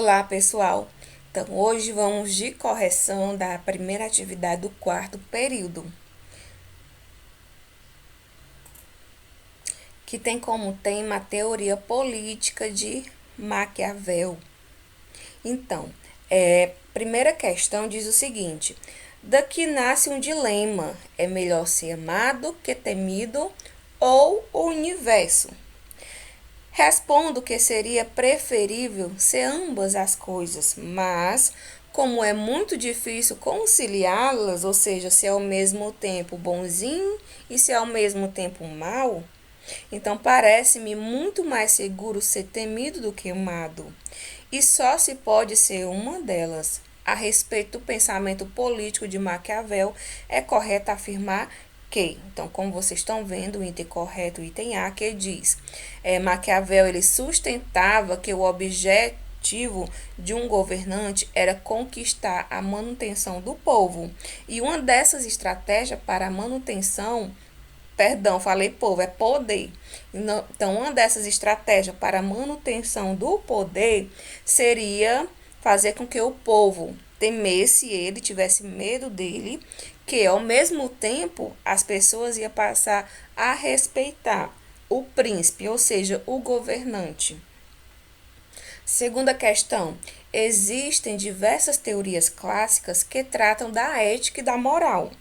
Olá, pessoal! Então, hoje vamos de correção da primeira atividade do quarto período, que tem como tema a teoria política de Maquiavel. Então, primeira questão diz o seguinte: daqui nasce um dilema, é melhor ser amado que temido ou o universo? Respondo que seria preferível ser ambas as coisas, mas como é muito difícil conciliá-las, ou seja, ser ao mesmo tempo bonzinho e ser ao mesmo tempo mal, então parece-me muito mais seguro ser temido do que amado. E só se pode ser uma delas. A respeito do pensamento político de Maquiavel, é correto afirmar que, então, como vocês estão vendo, o item correto, o item A, que diz, Maquiavel, ele sustentava que o objetivo de um governante era conquistar a manutenção do povo. E uma dessas estratégias para a manutenção, perdão, falei povo, é poder. Então, uma dessas estratégias para a manutenção do poder seria fazer com que o povo temesse ele, tivesse medo dele, que ao mesmo tempo as pessoas iam passar a respeitar o príncipe, ou seja, o governante. Segunda questão: existem diversas teorias clássicas que tratam da ética e da moral.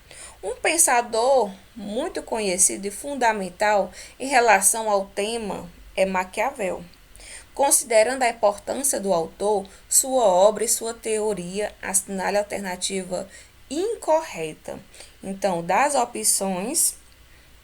Um pensador muito conhecido e fundamental em relação ao tema é Maquiavel. Considerando a importância do autor, sua obra e sua teoria, assinale a alternativa incorreta. Então, das opções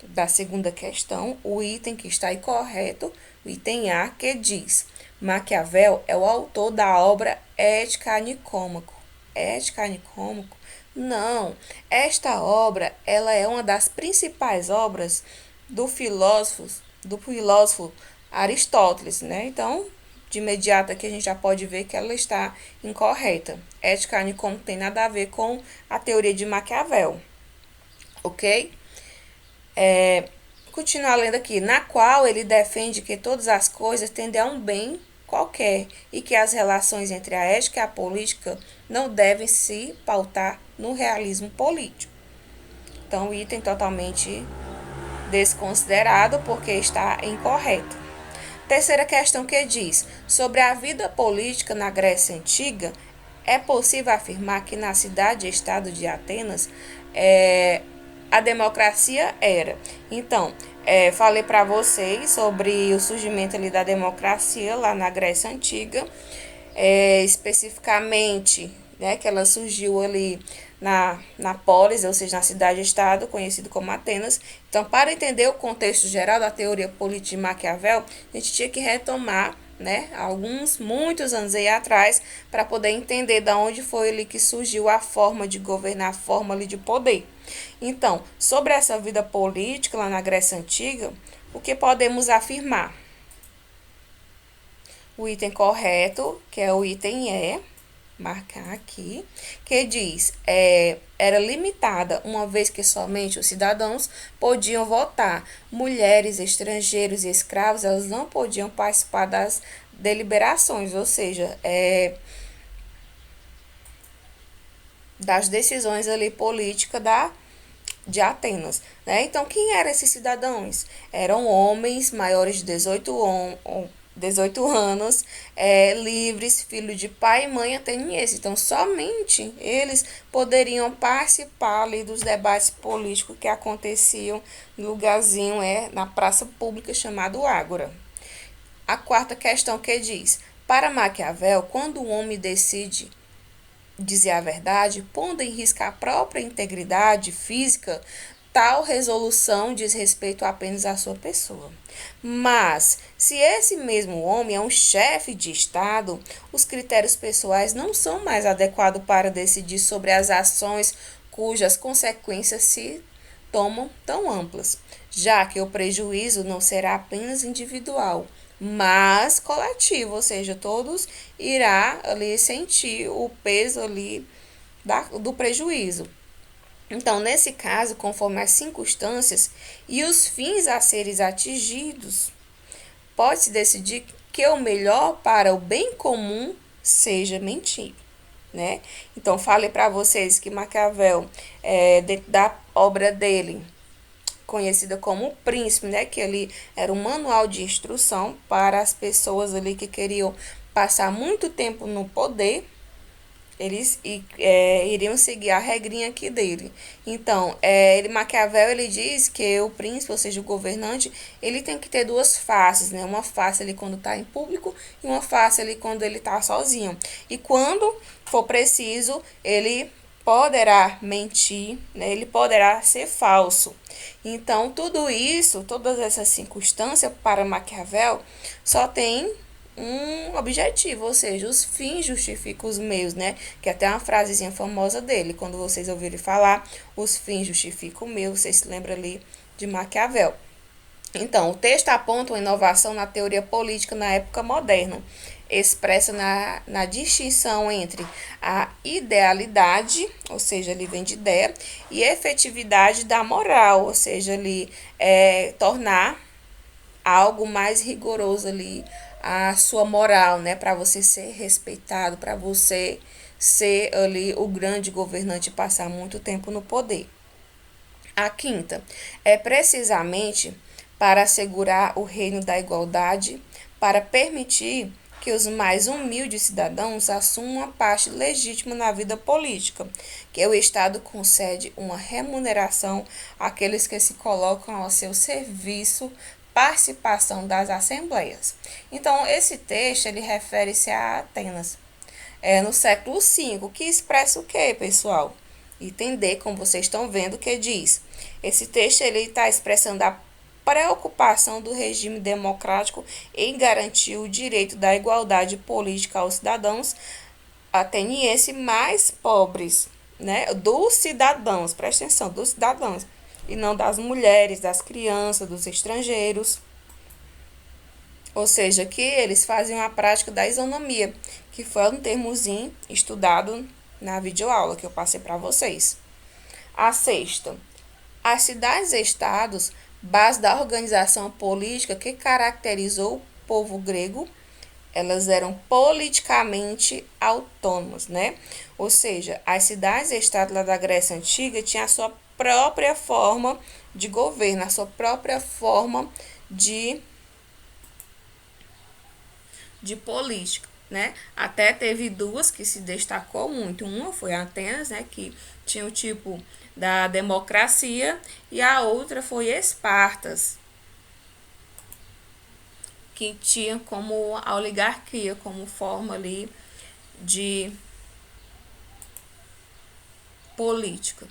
da segunda questão, o item que está incorreto, o item A, que diz: Maquiavel é o autor da obra Ética Nicômaco. Ética Nicômaco? Não. Esta obra, ela é uma das principais obras do filósofo Aristóteles, né? Então, de imediato aqui a gente já pode ver que ela está incorreta. Ética Nicômaco tem nada a ver com a teoria de Maquiavel, ok? Continuar lendo aqui, na qual ele defende que todas as coisas tendem a um bem qualquer e que as relações entre a ética e a política não devem se pautar no realismo político. Então, o item totalmente desconsiderado porque está incorreto. Terceira questão que diz: sobre a vida política na Grécia Antiga, é possível afirmar que na cidade-estado de Atenas a democracia era. Então, falei para vocês sobre o surgimento ali da democracia lá na Grécia Antiga, especificamente, né, que ela surgiu ali na polis, ou seja, na cidade-estado, conhecido como Atenas. Então, para entender o contexto geral da teoria política de Maquiavel, a gente tinha que retomar, né, muitos anos aí atrás, para poder entender de onde foi ali que surgiu a forma de governar, a forma ali de poder. Então, sobre essa vida política lá na Grécia Antiga, o que podemos afirmar? O item correto, que é o item E, marcar aqui, que diz, era limitada, uma vez que somente os cidadãos podiam votar. Mulheres, estrangeiros e escravos, elas não podiam participar das deliberações, ou seja, das decisões ali políticas de Atenas, né? Então, quem eram esses cidadãos? Eram homens maiores de 18 anos, livres, filhos de pai e mãe ateniense. Então, somente eles poderiam participar ali dos debates políticos que aconteciam no lugarzinho, na praça pública chamado Ágora. A quarta questão que diz: para Maquiavel, quando o homem decide dizer a verdade, pondo em risco a própria integridade física, tal resolução diz respeito apenas à sua pessoa. Mas, se esse mesmo homem é um chefe de Estado, os critérios pessoais não são mais adequados para decidir sobre as ações cujas consequências se tomam tão amplas, já que o prejuízo não será apenas individual, mas coletivo, ou seja, todos irá ali sentir o peso ali do prejuízo. Então, nesse caso, conforme as circunstâncias e os fins a serem atingidos, pode-se decidir que o melhor para o bem comum seja mentir, né? Então, falei para vocês que Maquiavel, dentro da obra dele, conhecida como O Príncipe, né? Que ali era um manual de instrução para as pessoas ali que queriam passar muito tempo no poder, eles iriam seguir a regrinha aqui dele. Então, Maquiavel ele diz que o príncipe, ou seja, o governante, ele tem que ter duas faces, né? Uma face ali quando está em público e uma face ali quando ele está sozinho. E quando for preciso, ele poderá mentir, né? Ele poderá ser falso. Então, tudo isso, todas essas circunstâncias para Maquiavel só tem um objetivo, ou seja, os fins justificam os meios, né? Que é até uma frasezinha famosa dele, quando vocês ouvirem falar, os fins justificam o meio, vocês se lembram ali de Maquiavel. Então, o texto aponta uma inovação na teoria política na época moderna, expressa na distinção entre a idealidade, ou seja, ele vem de ideia, e efetividade da moral, ou seja, ele tornar algo mais rigoroso ali a sua moral, né, para você ser respeitado, para você ser ali o grande governante e passar muito tempo no poder. A quinta é precisamente para assegurar o reino da igualdade, para permitir que os mais humildes cidadãos assumam uma parte legítima na vida política, que o Estado concede uma remuneração àqueles que se colocam ao seu serviço, participação das assembleias. Então, esse texto ele refere-se a Atenas, no século V, que expressa o que, pessoal? Entender, como vocês estão vendo, que diz. Esse texto ele está expressando a preocupação do regime democrático em garantir o direito da igualdade política aos cidadãos atenienses mais pobres, né? Dos cidadãos, presta atenção, dos cidadãos, e não das mulheres, das crianças, dos estrangeiros. Ou seja, que eles faziam a prática da isonomia, que foi um termozinho estudado na videoaula que eu passei para vocês. A sexta, as cidades-estados, base da organização política que caracterizou o povo grego, elas eram politicamente autônomas, né? Ou seja, as cidades-estados lá da Grécia Antiga tinham a sua própria forma de governo, a sua própria forma de política, né? Até teve duas que se destacou muito. Uma foi Atenas, né, que tinha o tipo da democracia, e a outra foi Espartas, que tinha como a oligarquia como forma ali de política.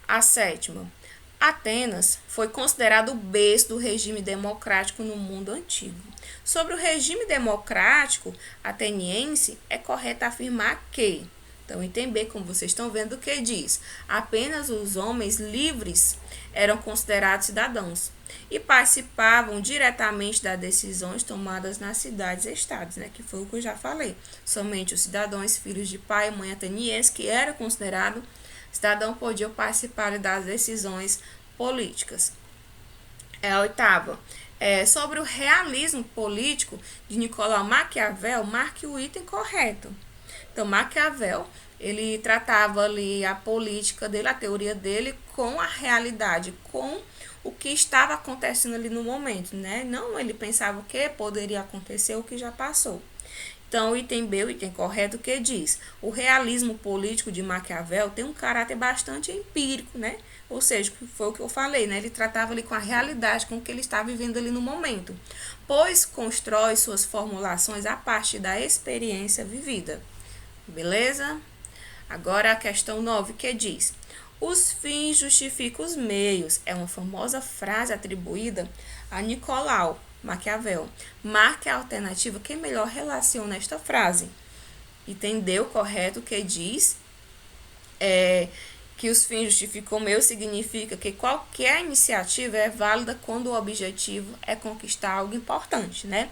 A sétima, Atenas foi considerado o berço do regime democrático no mundo antigo. Sobre o regime democrático ateniense, é correto afirmar que, então, item B, como vocês estão vendo, o que diz? Apenas os homens livres eram considerados cidadãos e participavam diretamente das decisões tomadas nas cidades-estados, né? Que foi o que eu já falei. Somente os cidadãos, filhos de pai e mãe ateniense, que eram considerados cidadão, podiam participar das decisões políticas. A oitava, sobre o realismo político de Nicolau Maquiavel, marque o item correto. Então, Maquiavel, ele tratava ali a política dele, a teoria dele, com a realidade, com o que estava acontecendo ali no momento, né? Não ele pensava o que poderia acontecer, o que já passou. Então, o item B, o item correto, que diz: o realismo político de Maquiavel tem um caráter bastante empírico, né? Ou seja, foi o que eu falei, né? Ele tratava ali com a realidade, com o que ele estava vivendo ali no momento, pois constrói suas formulações a partir da experiência vivida. Beleza? Agora a questão 9, que diz: os fins justificam os meios. É uma famosa frase atribuída a Nicolau Maquiavel. Marque a alternativa que melhor relaciona esta frase. Entendeu correto que diz que os fins justificam o meio significa que qualquer iniciativa é válida quando o objetivo é conquistar algo importante, né?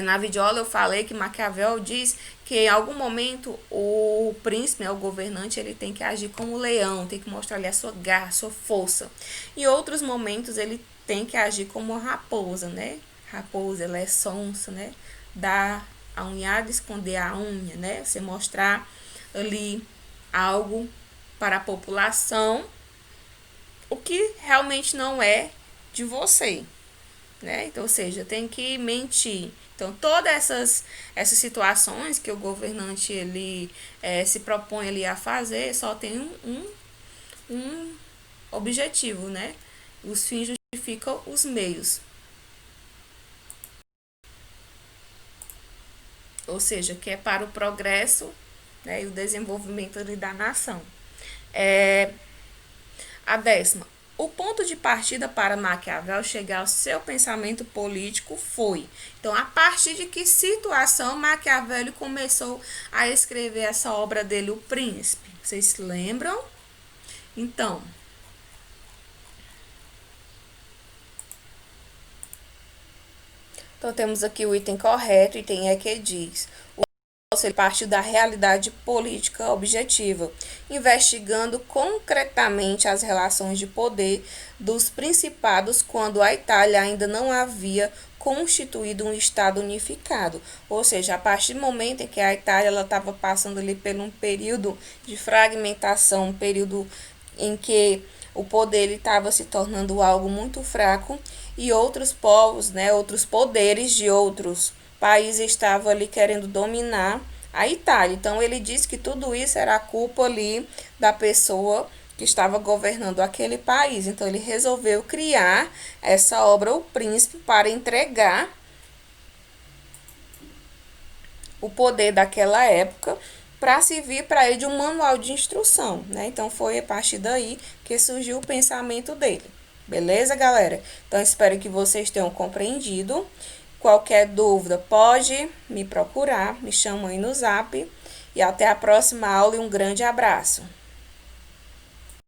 Na videoaula eu falei que Maquiavel diz que em algum momento o príncipe, né, o governante, ele tem que agir como leão, tem que mostrar ali a sua garra, a sua força. Em outros momentos ele tem que agir como uma raposa, né? Raposa, ela é sonsa, né? Dá A unhada, esconder a unha, né? Você mostrar ali algo para a população, o que realmente não é de você, né? Então, ou seja, tem que mentir. Então, todas essas situações que o governante ele se propõe ali a fazer, só tem um objetivo, né? Os fins justificam os meios. Ou seja, que é para o progresso, né, e o desenvolvimento ali da nação. A 10ª. O ponto de partida para Maquiavel chegar ao seu pensamento político foi. Então, a partir de que situação Maquiavel começou a escrever essa obra dele, O Príncipe? Vocês se lembram? Então, temos aqui o item correto, e tem que diz: ele partiu da realidade política objetiva, investigando concretamente as relações de poder dos principados quando a Itália ainda não havia constituído um Estado unificado. Ou seja, a partir do momento em que a Itália estava passando ali por um período de fragmentação, um período em que o poder estava se tornando algo muito fraco e outros povos, né, outros poderes de outros países estavam ali querendo dominar a Itália. Então ele disse que tudo isso era culpa ali da pessoa que estava governando aquele país. Então ele resolveu criar essa obra O Príncipe para entregar o poder daquela época para servir para ele de um manual de instrução, né? Então foi a partir daí que surgiu o pensamento dele. Beleza, galera? Então espero que vocês tenham compreendido. Qualquer dúvida pode me procurar, me chama aí no Zap. E até a próxima aula e um grande abraço.